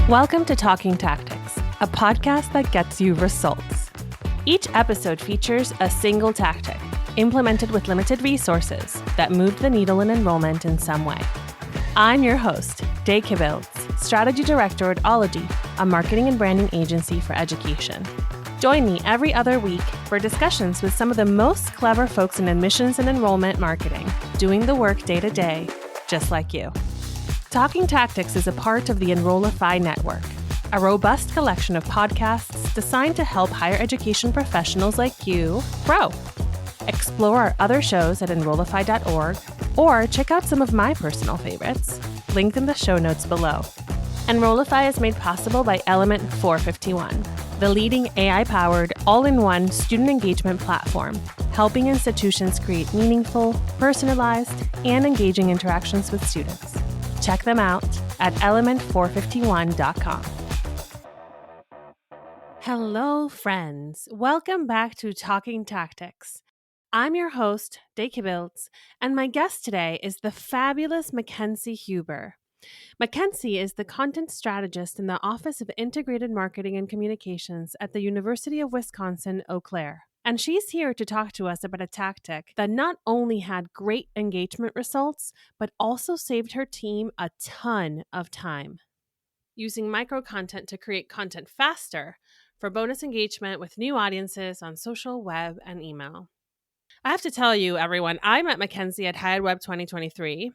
Welcome to Talking Tactics, a podcast that gets you results. Each episode features a single tactic implemented with limited resources that moved the needle in enrollment in some way. I'm your host, Day Kibbilts, Strategy Director at Ology, a marketing and branding agency for education. Join me every other week for discussions with some of the most clever folks in admissions and enrollment marketing, doing the work day to day, just like you. Talking Tactics is a part of the Enrollify network, a robust collection of podcasts designed to help higher education professionals like you grow. Explore our other shows at enrollify.org or check out some of my personal favorites, linked in the show notes below. Enrollify is made possible by Element 451, the leading AI-powered, all-in-one student engagement platform, helping institutions create meaningful, personalized, and engaging interactions with students. Check them out at element451.com. Hello, friends. Welcome back to Talking Tactics. I'm your host, Day Kibbilts, and my guest today is the fabulous Mackenzie Huber. Mackenzie is the content strategist in the Office of Integrated Marketing and Communications at the University of Wisconsin-Eau Claire. And she's here to talk to us about a tactic that not only had great engagement results, but also saved her team a ton of time. Using micro-content to create content faster for bonus engagement with new audiences on social, web, and email. I have to tell you, everyone, I met Mackenzie at Hyatt Web 2023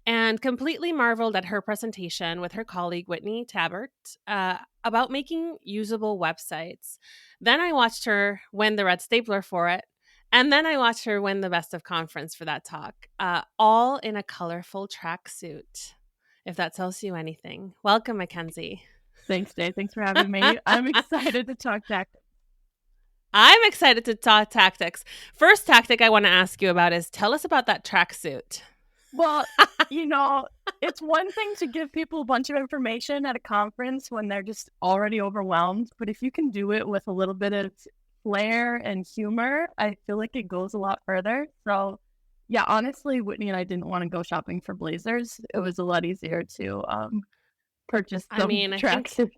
and completely marveled at her presentation with her colleague Whitney Tabert about making usable websites. Then I watched her win the Red Stapler for it, and then I watched her win the Best of Conference for that talk, all in a colorful tracksuit, if that tells you anything. Welcome, Mackenzie. Thanks, Day. Thanks for having me. I'm excited to talk tactics. I'm excited to talk tactics. First tactic I want to ask you about is tell us about that tracksuit. Well, it's one thing to give people a bunch of information at a conference when they're just already overwhelmed. But if you can do it with a little bit of flair and humor, I feel like it goes a lot further. So, yeah, honestly, Whitney and I didn't want to go shopping for blazers. It was a lot easier to purchase some tracksuits.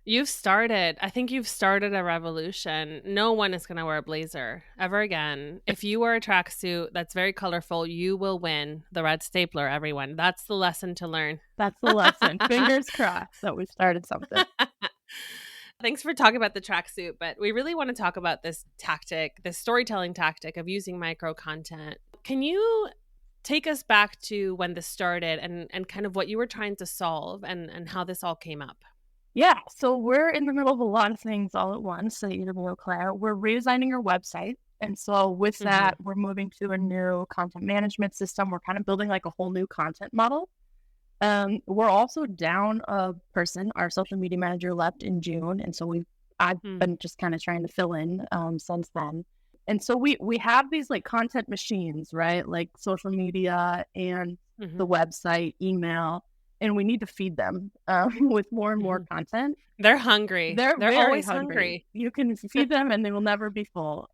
I think you've started a revolution. No one is going to wear a blazer ever again. If you wear a tracksuit that's very colorful, you will win the Red Stapler, everyone. That's the lesson to learn. That's the lesson. Fingers crossed that we've started something. Thanks for talking about the tracksuit, but we really want to talk about this tactic, this storytelling tactic of using micro content. Can you take us back to when this started and kind of what you were trying to solve and how this all came up? Yeah, so we're in the middle of a lot of things all at once at Eau Claire. We're redesigning our website. And so with that, we're moving to a new content management system. We're kind of building like a whole new content model. We're also down a person. Our social media manager left in June. And so I've been just kind of trying to fill in since then. And so we have these like content machines, right? Like social media and the website, email. And we need to feed them with more and more content. They're hungry. They're always hungry. You can feed them and they will never be full.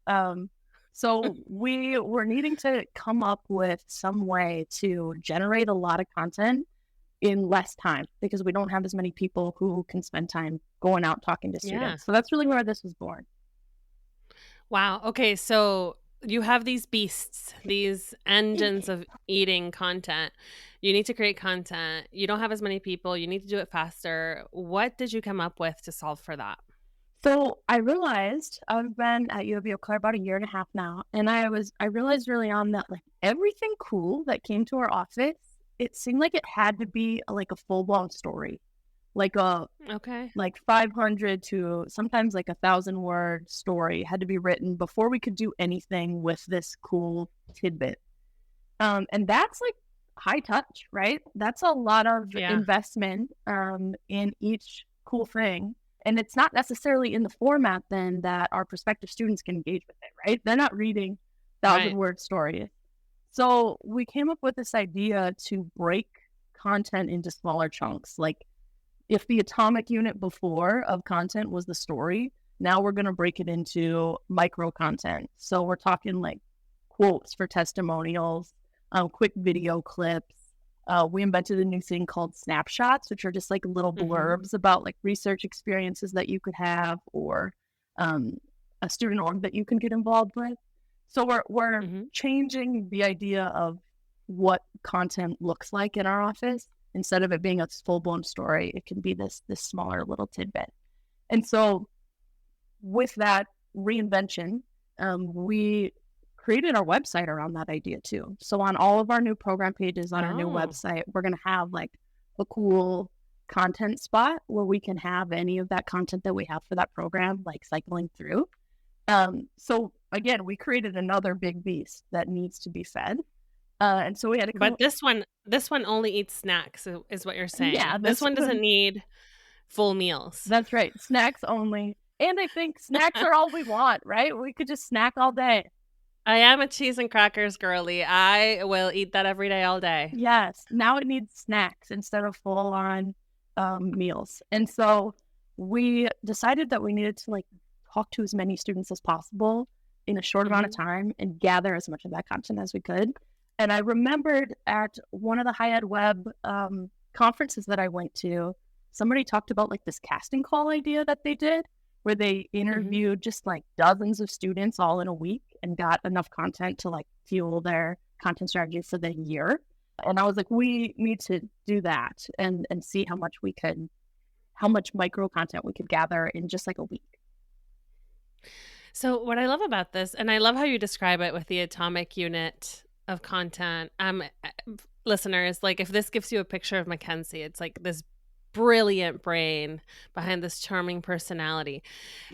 So we were needing to come up with some way to generate a lot of content in less time because we don't have as many people who can spend time going out talking to students. Yeah. So that's really where this was born. Wow. Okay. So you have these beasts, these engines of eating content. You need to create content. You don't have as many people. You need to do it faster. What did you come up with to solve for that? So I realized I've been at U of Eau Claire about a year and a half now. And I realized early on that like everything cool that came to our office, it seemed like it had to be like a full-blown story. Like 500 to sometimes like 1,000-word story had to be written before we could do anything with this cool tidbit. And that's like high touch, right? That's a lot of investment in each cool thing. And it's not necessarily in the format then that our prospective students can engage with it, right? They're not reading 1,000-word stories. So we came up with this idea to break content into smaller chunks. Like if the atomic unit before of content was the story, now we're going to break it into micro content. So we're talking like quotes for testimonials, quick video clips, We invented a new thing called snapshots, which are just like little blurbs about like research experiences that you could have, or a student org that you can get involved with. So we're changing the idea of what content looks like in our office. Instead of it being a full-blown story, it can be this smaller little tidbit. And so with that reinvention, we created our website around that idea too. So on all of our new program pages on our new website, we're going to have like a cool content spot where we can have any of that content that we have for that program, like cycling through. So again, we created another big beast that needs to be fed. And so we had to But this one only eats snacks, is what you're saying. Yeah, this one doesn't need full meals. That's right. Snacks only. And I think snacks are all we want, right? We could just snack all day. I am a cheese and crackers girly. I will eat that every day, all day. Yes. Now it needs snacks instead of full-on meals. And so we decided that we needed to like talk to as many students as possible in a short amount of time and gather as much of that content as we could. And I remembered at one of the High Ed Web conferences that I went to, somebody talked about like this casting call idea that they did, where they interviewed just like dozens of students all in a week and got enough content to like fuel their content strategy for the year. And I was like, we need to do that and see how much micro content we could gather in just like a week. So what I love about this, and I love how you describe it with the atomic unit of content, listeners, like if this gives you a picture of Mackenzie, it's like this brilliant brain behind this charming personality.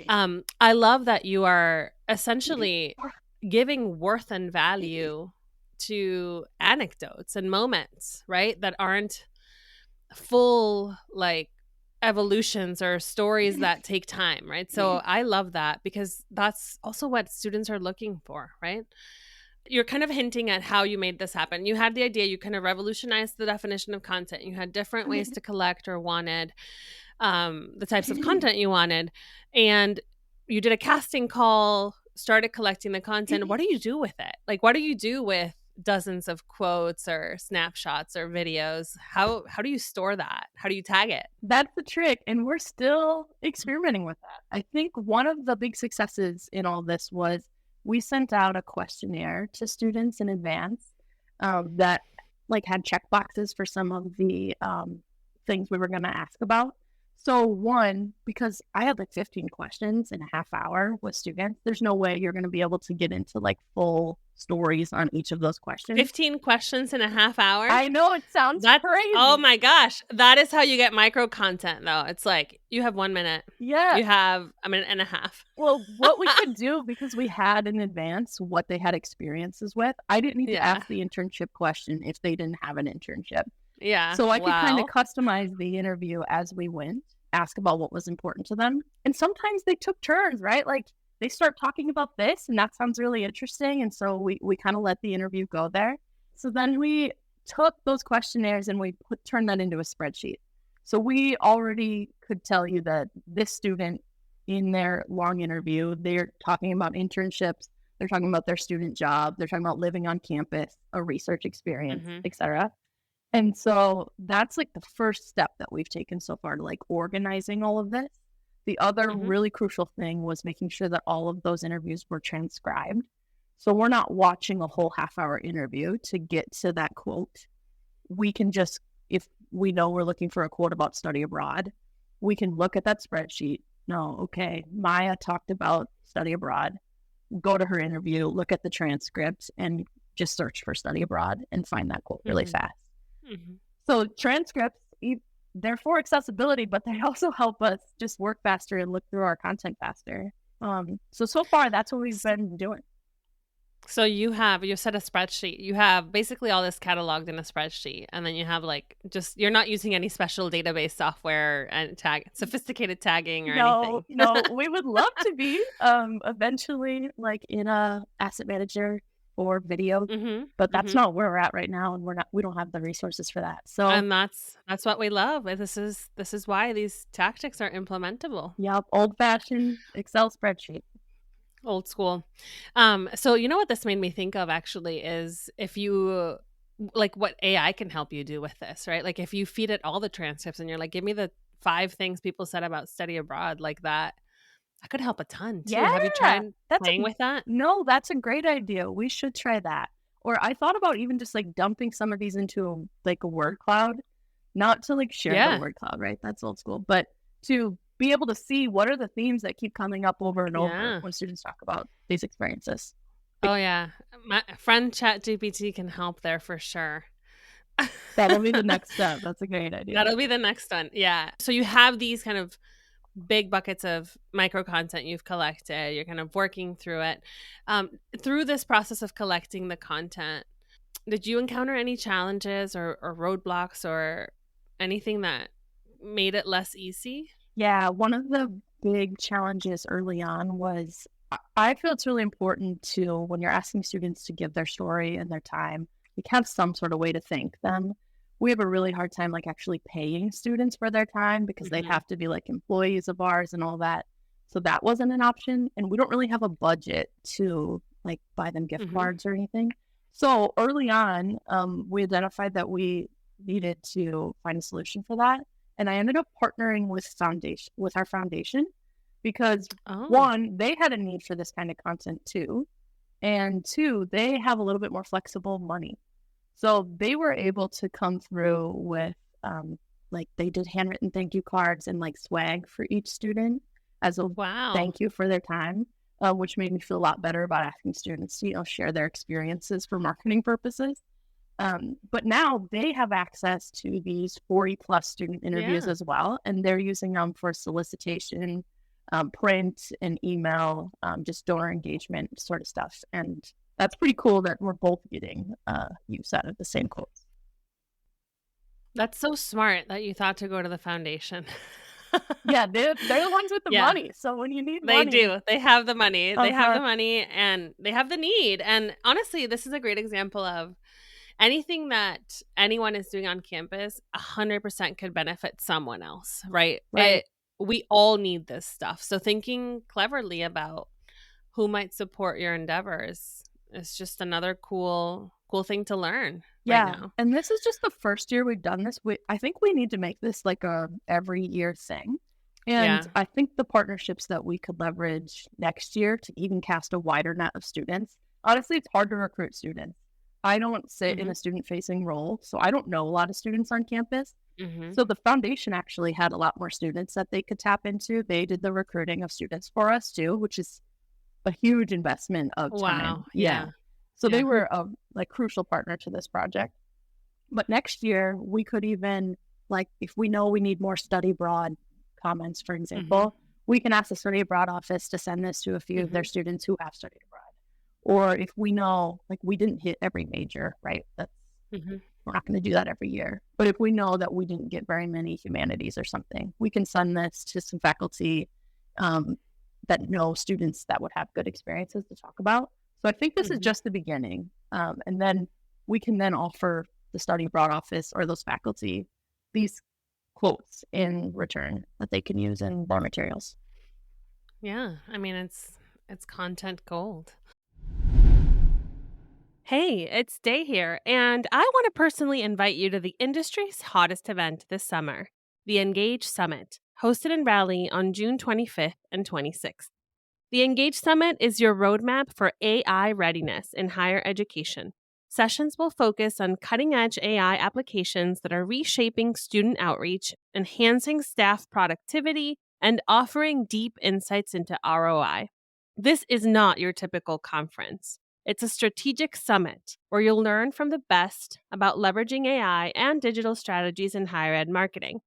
I love that you are essentially giving worth and value to anecdotes and moments, right? That aren't full like evolutions or stories that take time, right? So I love that because that's also what students are looking for, right? You're kind of hinting at how you made this happen. You had the idea, you kind of revolutionized the definition of content. You had different ways to collect or wanted the types of content you wanted. And you did a casting call, started collecting the content. What do you do with it? Like, what do you do with dozens of quotes or snapshots or videos? How do you store that? How do you tag it? That's the trick. And we're still experimenting with that. I think one of the big successes in all this was we sent out a questionnaire to students in advance that like had check boxes for some of the things we were going to ask about. So one, because I had like 15 questions in a half hour with students, there's no way you're going to be able to get into like full stories on each of those questions. 15 questions in a half hour? I know, it sounds crazy. Oh my gosh. That is how you get micro content though. It's like you have 1 minute. Yeah. You have a minute and a half. Well, what we could do, because we had in advance what they had experiences with, I didn't need to ask the internship question if they didn't have an internship. Yeah. So I could kind of customize the interview as we went, ask about what was important to them. And sometimes they took turns, right? Like they start talking about this and that sounds really interesting. And so we kind of let the interview go there. So then we took those questionnaires and we turned that into a spreadsheet. So we already could tell you that this student in their long interview, they're talking about internships, they're talking about their student job, they're talking about living on campus, a research experience, etc. And so that's like the first step that we've taken so far to like organizing all of this. The other really crucial thing was making sure that all of those interviews were transcribed. So we're not watching a whole half-hour interview to get to that quote. We can just, if we know we're looking for a quote about study abroad, we can look at that spreadsheet. No, okay, Maya talked about study abroad. Go to her interview, look at the transcript, and just search for study abroad and find that quote really fast. So transcripts, they're for accessibility, but they also help us just work faster and look through our content faster. So far, that's what we've been doing. So you set a spreadsheet. You have basically all this cataloged in a spreadsheet. And then you have like, just, you're not using any special database software and sophisticated tagging or anything. No, we would love to be eventually like in a asset manager or video, but that's not where we're at right now, and we don't have the resources for that. So, and that's what we love. This is why these tactics are implementable. Yep, old-fashioned Excel spreadsheet. Old school. So you know what this made me think of actually is if you like what AI can help you do with this, right? Like if you feed it all the transcripts and you're like, give me the 5 things people said about study abroad, like that could help a ton too. Yeah, Have you tried that's playing with that? no, that's a great idea. We should try that. Or I thought about even just like dumping some of these into like a word cloud, not to like share the Yeah. word cloud, right? That's old school, but to be able to see what are the themes that keep coming up over and over Yeah. when students talk about these experiences. Oh yeah. My friend ChatGPT can help there for sure. That'll be the next step. That's a great idea. That'll be the next one. Yeah. So you have these kind of big buckets of micro content you've collected. You're kind of working through it. Through this process of collecting the content, did you encounter any challenges or roadblocks or anything that made it less easy? Yeah, one of the big challenges early on was I feel it's really important to, when you're asking students to give their story and their time, like have some sort of way to thank them. We have a really hard time like actually paying students for their time because they Mhm. have to be like employees of ours and all that. So that wasn't an option. And we don't really have a budget to like buy them gift Mhm. cards or anything. So early on, we identified that we needed to find a solution for that. And I ended up partnering with our foundation because Oh. one, they had a need for this kind of content too. And two, they have a little bit more flexible money. So they were able to come through with like they did handwritten thank you cards and like swag for each student as a Wow. thank you for their time, which made me feel a lot better about asking students to, share their experiences for marketing purposes. But now they have access to these 40 plus student interviews Yeah. as well, and they're using them for solicitation, print and email, just donor engagement sort of stuff. And that's pretty cool that we're both getting use out of the same quotes. That's so smart that you thought to go to the foundation. Yeah, they're the ones with the Yeah, money. So when you need they money, do. They have the money. They have uh-huh. the money and they have the need. And honestly, this is a great example of anything that anyone is doing on campus 100% could benefit someone else, right? Right. We all need this stuff. So thinking cleverly about who might support your endeavors is just another cool thing to learn right Yeah. now. And this is just the first year we've done this. I think we need to make this like a every year thing. And Yeah. I think the partnerships that we could leverage next year to even cast a wider net of students. Honestly, it's hard to recruit students. I don't sit in Mhm. a student facing role, so I don't know a lot of students on campus. Mhm. So the foundation actually had a lot more students that they could tap into. They did the recruiting of students for us too, which is a huge investment of time. Wow. Yeah. Yeah. So they Yeah. were a like crucial partner to this project. But next year we could even like if we know we need more study abroad comments, for Mhm. example, we can ask the study abroad office to send this to a few of their Mhm. students who have studied abroad. Or if we know like we didn't hit every major, right? That's Mhm. we're not going to do that every year. But if we know that we didn't get very many humanities or something, we can send this to some faculty um, that know students that would have good experiences to talk about. So I think this is Mhm. just the beginning. And then we can then offer the study abroad office or those faculty these quotes in return that they can use in their materials. Yeah. I mean, it's content gold. Hey, it's Day here, and I want to personally invite you to the industry's hottest event this summer, the Engage Summit, hosted in Raleigh on June 25th and 26th. The Engage Summit is your roadmap for AI readiness in higher education. Sessions will focus on cutting edge AI applications that are reshaping student outreach, enhancing staff productivity, and offering deep insights into ROI. This is not your typical conference. It's a strategic summit where you'll learn from the best about leveraging AI and digital strategies in higher ed marketing.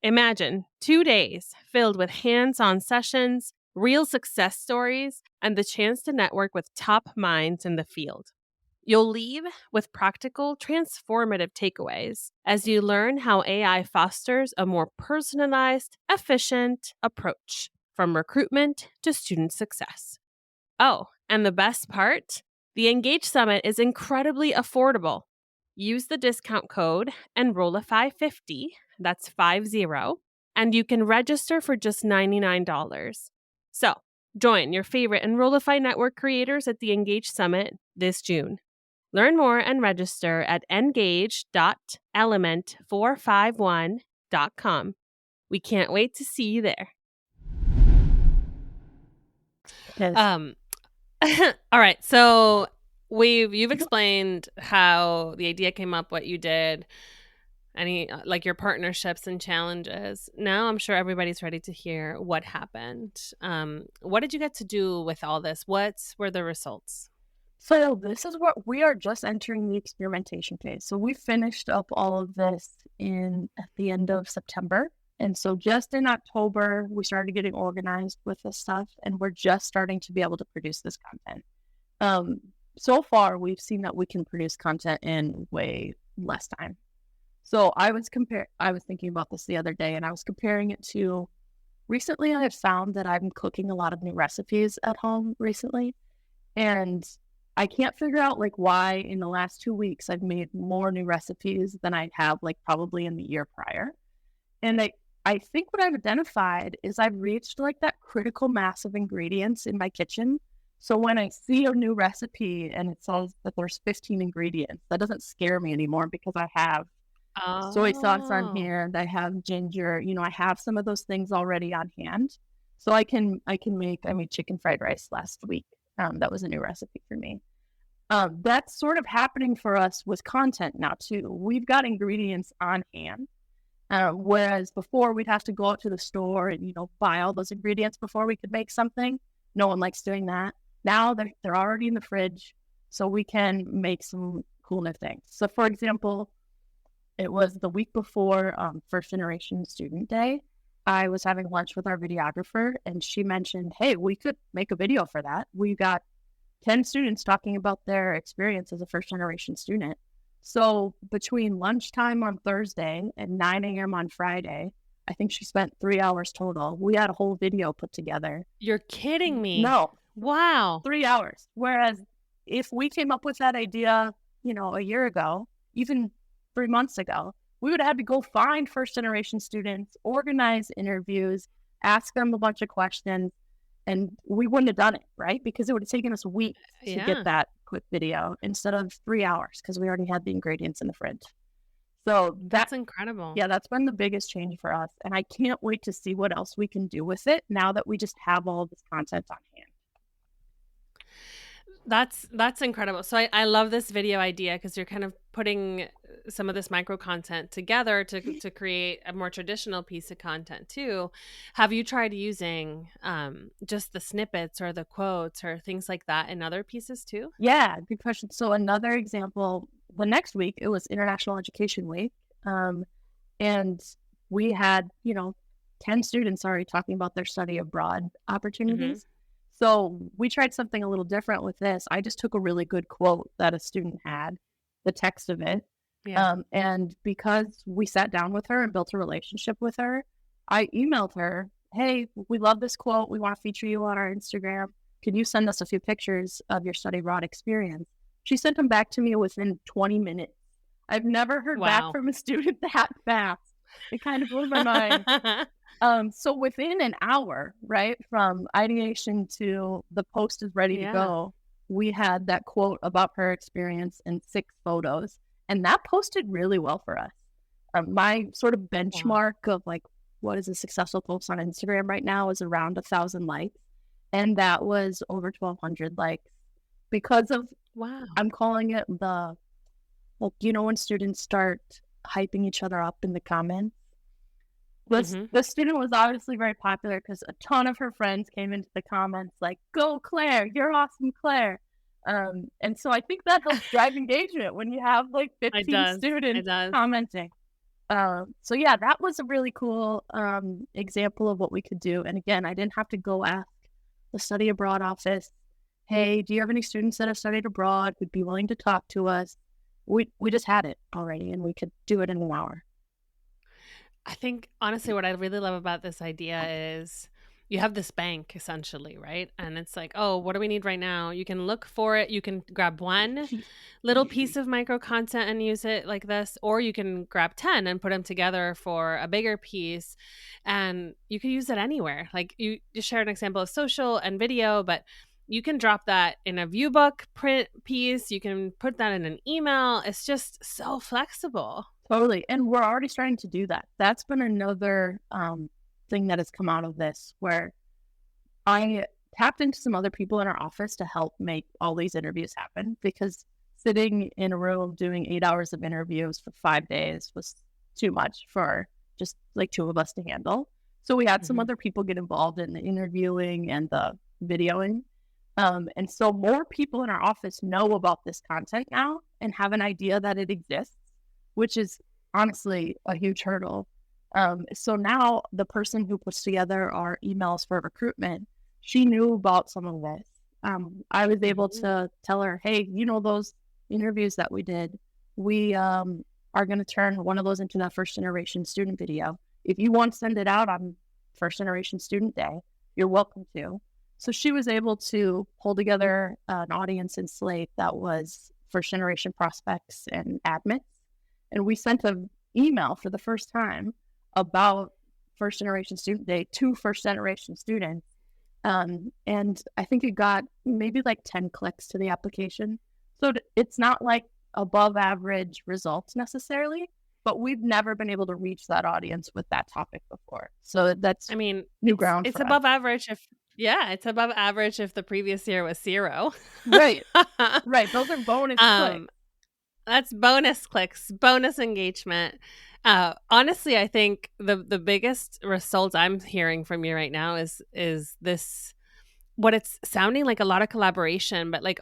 Imagine 2 days filled with hands on sessions, real success stories, and the chance to network with top minds in the field. You'll leave with practical, transformative takeaways as you learn how AI fosters a more personalized, efficient approach from recruitment to student success. Oh, and the best part? The Engage Summit is incredibly affordable. Use the discount code Enrollify50, that's 50, and you can register for just $99. So, join your favorite Enrollify network creators at the Engage Summit this June. Learn more and register at engage.element451.com. We can't wait to see you there. Yes. All right. So you've explained how the idea came up, what you did, any like your partnerships and challenges. Now I'm sure everybody's ready to hear what happened. What did you get to do with all this? What were the results? So this is what we are just entering the experimentation phase. So we finished up all of this at the end of September. And so just in October, we started getting organized with this stuff, and we're just starting to be able to produce this content. So far, we've seen that we can produce content in way less time. So I was thinking about this the other day, and I was comparing it to recently I have found that I'm cooking a lot of new recipes at home recently. And I can't figure out like why in the last 2 weeks I've made more new recipes than I have like probably in the year prior. And I think what I've identified is I've reached like that critical mass of ingredients in my kitchen. So when I see a new recipe and it says that there's 15 ingredients, that doesn't scare me anymore because I have soy sauce on here, and I have ginger, I have some of those things already on hand. So I made chicken fried rice last week. That was a new recipe for me. That's sort of happening for us with content now too. We've got ingredients on hand. Whereas before we'd have to go out to the store and, buy all those ingredients before we could make something. No one likes doing that. Now they're already in the fridge, so we can make some cool new things. So for example, it was the week before First Generation Student Day. I was having lunch with our videographer, and she mentioned, hey, we could make a video for that. We got 10 students talking about their experience as a first generation student. So between lunchtime on Thursday and 9 a.m. on Friday, I think she spent 3 hours total. We had a whole video put together. You're kidding me. No. Wow. 3 hours. Whereas if we came up with that idea, a year ago, even 3 months ago, we would have had to go find first generation students, organize interviews, ask them a bunch of questions, and we wouldn't have done it, right? Because it would have taken us weeks to get that quick video instead of 3 hours because we already had the ingredients in the fridge. So that's incredible. Yeah, that's been the biggest change for us. And I can't wait to see what else we can do with it now that we just have all this content on hand. That's incredible. So I love this video idea because you're kind of putting some of this micro content together to create a more traditional piece of content too. Have you tried using just the snippets or the quotes or things like that in other pieces too? Yeah, good question. So another example, the next week, it was International Education Week. And we had, 10 students already talking about their study abroad opportunities. Mm-hmm. So we tried something a little different with this. I just took a really good quote that a student had, the text of it. Yeah. And because we sat down with her and built a relationship with her, I emailed her, hey, we love this quote. We want to feature you on our Instagram. Can you send us a few pictures of your study abroad experience? She sent them back to me within 20 minutes. I've never heard back from a student that fast. It kind of blew my mind. So within an hour, right, from ideation to the post is ready to go, we had that quote about her experience and 6 photos. And that posted really well for us. My sort of benchmark of like, what is a successful post on Instagram right now is around 1,000 likes. And that was over 1,200 likes because of, I'm calling it when students start hyping each other up in the comments. The student was obviously very popular because a ton of her friends came into the comments like, go Claire, you're awesome, Claire. And so I think that helps drive engagement when you have like 15 students commenting. So yeah, that was a really cool example of what we could do. And again, I didn't have to go ask the study abroad office, hey, do you have any students that have studied abroad who'd be willing to talk to us? We just had it already and we could do it in an hour. I think, honestly, what I really love about this idea is you have this bank, essentially, right? And it's like, oh, what do we need right now? You can look for it. You can grab one little piece of micro content and use it like this, or you can grab 10 and put them together for a bigger piece. And you can use it anywhere. Like you shared an example of social and video, but you can drop that in a view book print piece. You can put that in an email. It's just so flexible. Totally. And we're already starting to do that. That's been another thing that has come out of this, where I tapped into some other people in our office to help make all these interviews happen, because sitting in a room doing 8 hours of interviews for 5 days was too much for just like two of us to handle. So we had some other people get involved in the interviewing and the videoing. And so more people in our office know about this content now and have an idea that it exists, which is honestly a huge hurdle. So now the person who puts together our emails for recruitment, she knew about some of this. I was able to tell her, hey, you know, those interviews that we did, we are going to turn one of those into that first generation student video. If you want to send it out on first generation student day, you're welcome to. So she was able to pull together an audience in Slate that was first generation prospects and admits. And we sent an email for the first time about first generation student day to first generation students. And I think it got maybe like 10 clicks to the application. So it's not like above average results necessarily, but we've never been able to reach that audience with that topic before. So that's, new ground. It's above average it's above average if the previous year was 0. Right. Right. Those are bonus clicks. That's bonus clicks, bonus engagement. Honestly, I think the biggest result I'm hearing from you right now is this, what it's sounding like, a lot of collaboration, but like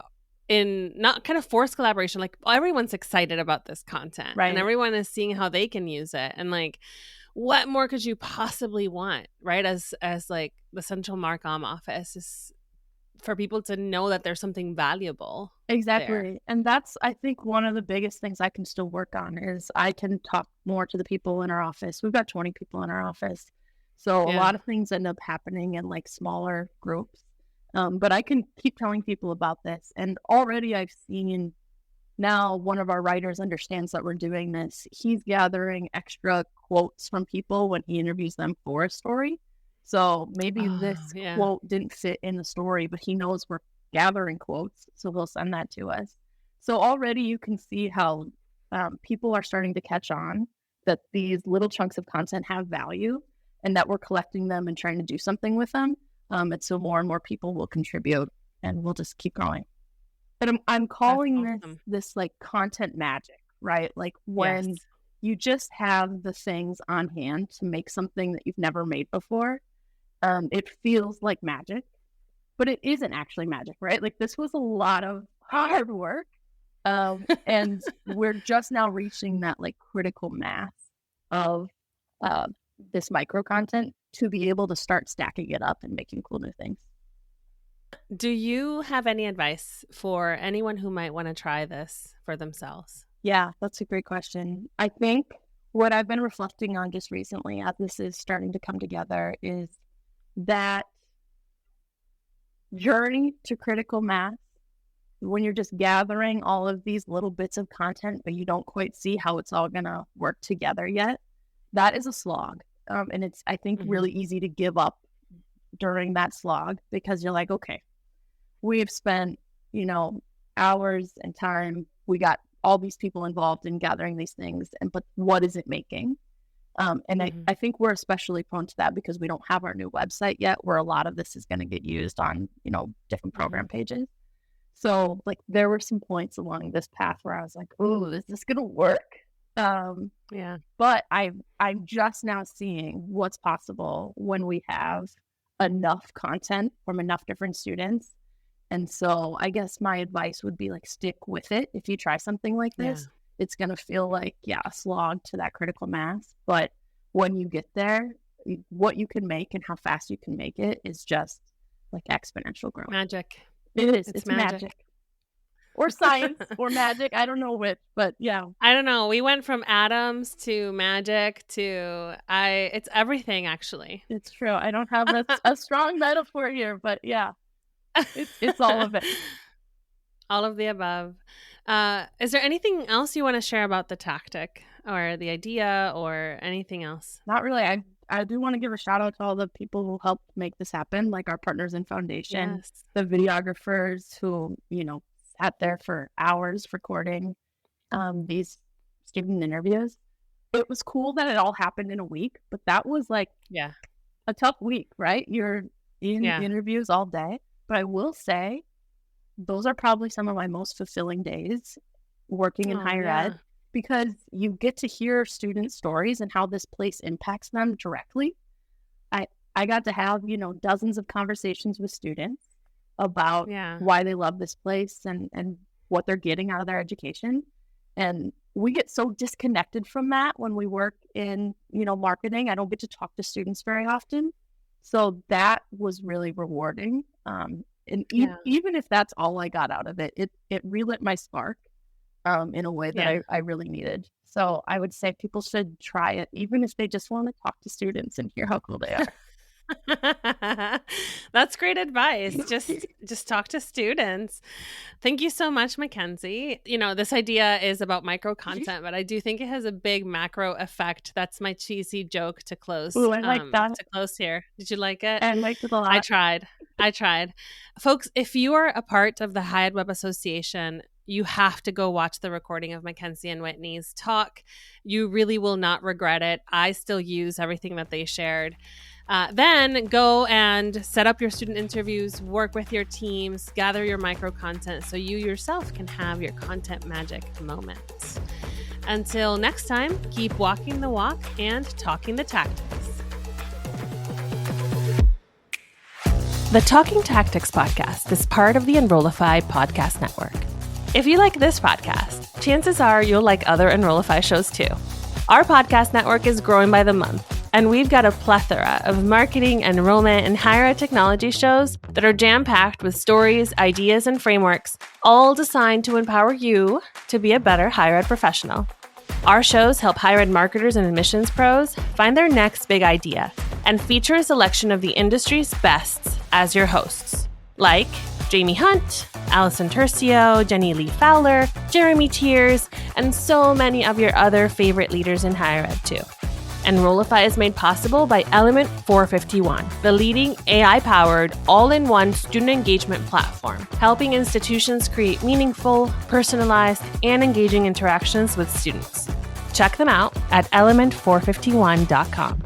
in not kind of forced collaboration. Like everyone's excited about this content, right? And everyone is seeing how they can use it. And like, what more could you possibly want, right? As like the Central Marcom office is for people to know that there's something valuable. Exactly. There. And that's, I think, one of the biggest things I can still work on is I can talk more to the people in our office. We've got 20 people in our office. So a lot of things end up happening in like smaller groups. But I can keep telling people about this. And already I've seen now one of our writers understands that we're doing this. He's gathering extra quotes from people when he interviews them for a story. So maybe this quote didn't fit in the story, but he knows we're gathering quotes, so he'll send that to us. So already you can see how people are starting to catch on that these little chunks of content have value and that we're collecting them and trying to do something with them. And so more and more people will contribute and we'll just keep going. And I'm calling this like content magic, right? Like when you just have the things on hand to make something that you've never made before, it feels like magic, but it isn't actually magic, right? Like this was a lot of hard work. And we're just now reaching that like critical mass of this micro content to be able to start stacking it up and making cool new things. Do you have any advice for anyone who might want to try this for themselves? Yeah, that's a great question. I think what I've been reflecting on just recently as this is starting to come together is that journey to critical mass, when you're just gathering all of these little bits of content, but you don't quite see how it's all going to work together yet, that is a slog. And it's, I think, really easy to give up during that slog because you're like, okay, we have spent, hours and time. We got all these people involved in gathering these things, but what is it making? And I think we're especially prone to that because we don't have our new website yet, where a lot of this is going to get used on, different program pages. So like there were some points along this path where I was like, "Oh, is this going to work?" But I'm just now seeing what's possible when we have enough content from enough different students. And so I guess my advice would be like, stick with it. If you try something like this, it's going to feel like, a slog to that critical mass. But when you get there, what you can make and how fast you can make it is just like exponential growth. Magic. It is. It's magic. Or science or magic. I don't know which, but yeah. I don't know. We went from atoms to magic to it's everything, actually. It's true. I don't have a strong metaphor here, but yeah. It's all of it. All of the above. Is there anything else you want to share about the tactic or the idea or anything else? Not really. I do want to give a shout out to all the people who helped make this happen, like our partners in foundation, Yes. the videographers who, sat there for hours recording these student interviews. It was cool that it all happened in a week, but that was like Yeah. a tough week, right? You're in interviews all day. But I will say, those are probably some of my most fulfilling days working in higher ed, because you get to hear student stories and how this place impacts them directly. I got to have, dozens of conversations with students about why they love this place and what they're getting out of their education. And we get so disconnected from that when we work in, marketing. I don't get to talk to students very often. So that was really rewarding. And even if that's all I got out of it, it relit my spark in a way that I really needed. So I would say people should try it, even if they just want to talk to students and hear how cool they are. That's great advice. Just talk to students. Thank you so much, Mackenzie. This idea is about micro content, but I do think it has a big macro effect. That's my cheesy joke to close. Ooh, I like that. To close here. Did you like it? I liked it a lot. I tried. Folks, if you are a part of the High Ed Web Association, you have to go watch the recording of Mackenzie and Whitney's talk. You really will not regret it. I still use everything that they shared. Then go and set up your student interviews, work with your teams, gather your micro content so you yourself can have your content magic moments. Until next time, keep walking the walk and talking the tactics. The Talking Tactics podcast is part of the Enrollify podcast network. If you like this podcast, chances are you'll like other Enrollify shows too. Our podcast network is growing by the month, and we've got a plethora of marketing, enrollment, and higher ed technology shows that are jam-packed with stories, ideas, and frameworks, all designed to empower you to be a better higher ed professional. Our shows help higher ed marketers and admissions pros find their next big idea and feature a selection of the industry's bests as your hosts, like Jamie Hunt, Allison Tercio, Jenny Lee Fowler, Jeremy Tiers, and so many of your other favorite leaders in higher ed too. Enrollify is made possible by Element 451, the leading AI-powered, all-in-one student engagement platform, helping institutions create meaningful, personalized, and engaging interactions with students. Check them out at element451.com.